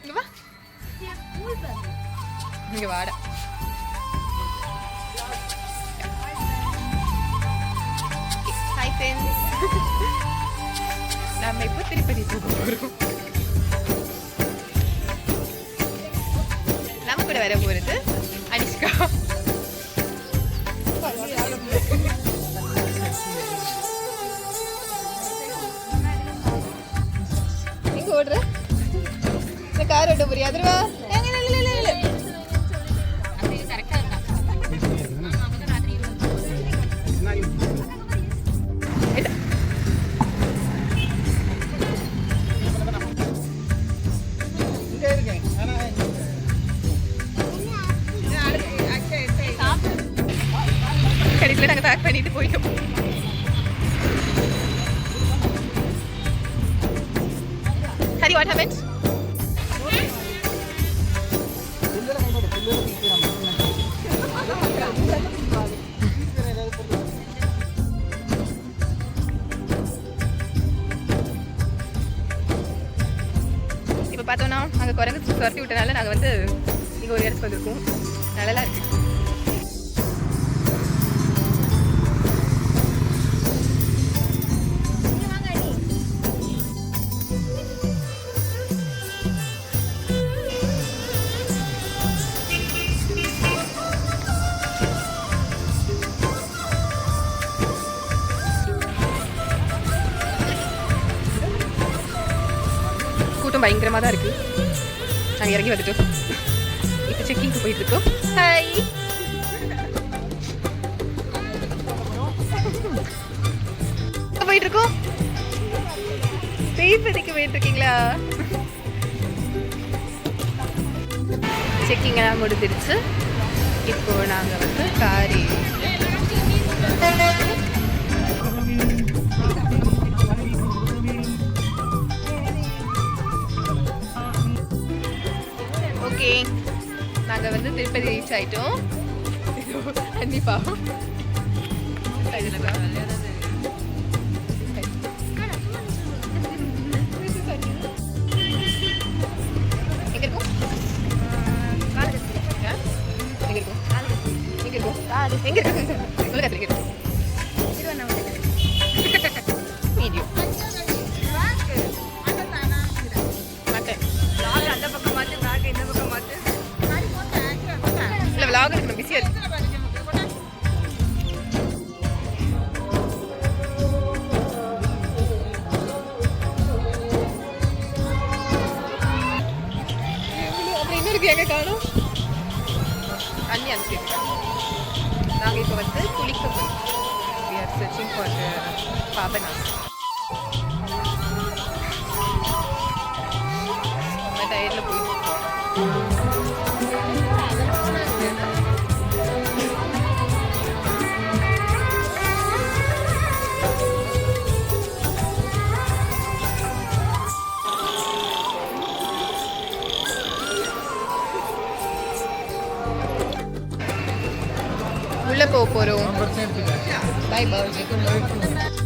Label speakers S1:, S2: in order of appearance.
S1: இங்க வா. இங்க வாடா. Hi friends. நம்ம இப்போ திருப்பதி போக போகிறோம். நம்ம கூட வர போகிறது அனிஷ்கா. எங்க ஓடுற? இந்த கார் ஓட்ட போறியா? அதுவா கடைசியில் நாங்கள் பேக் பண்ணிட்டு போயிட்டோம். Hari, what happened? இப்போ பார்த்தோன்னா நாங்கள் குரங்கு துரத்தி விட்டனால நாங்கள் வந்து இங்கே ஒரு இடத்துக்கு வந்திருக்கோம். நல்லா இருக்கு. கூட்டம் பயங்கரமாக தான் இருக்கு. நாங்கள் இறங்கி வந்துட்டோம். இப்போ செக்கிங்க்கு போயிட்டு இருக்கோம். ஹாய், போயிட்டு இருக்கோம். திருப்பதிக்கு போயிட்டு இருக்கீங்களா? செக்கிங் எல்லாம் முடிஞ்சிருச்சு. இப்போ நாங்கள் வந்து காரி ஓகே, நாங்கள் வந்து திருப்பதி ரீச் ஆகிட்டோம். கண்டிப்பாக எங்கே இருக்கும்? எங்கே இருக்கும்? எங்கே இருக்கும்? எங்கே இருக்கும்? உலகத்தில் இருக்கு. மீடியம் இல்லை, விலாக இருக்கணும். பிஸியாக இருக்கு. அப்புறம் இன்னொருக்கு எங்கே காணும்? அண்ணி அனுப்பிச்சிருக்காங்க. நாங்கள் இப்போ வந்து குளிக்க போய் we are searching for the பாபநாஸ். நம்ம டயரில் போயிட்டு உள்ள போக போகிறோம். பாய் பாய்.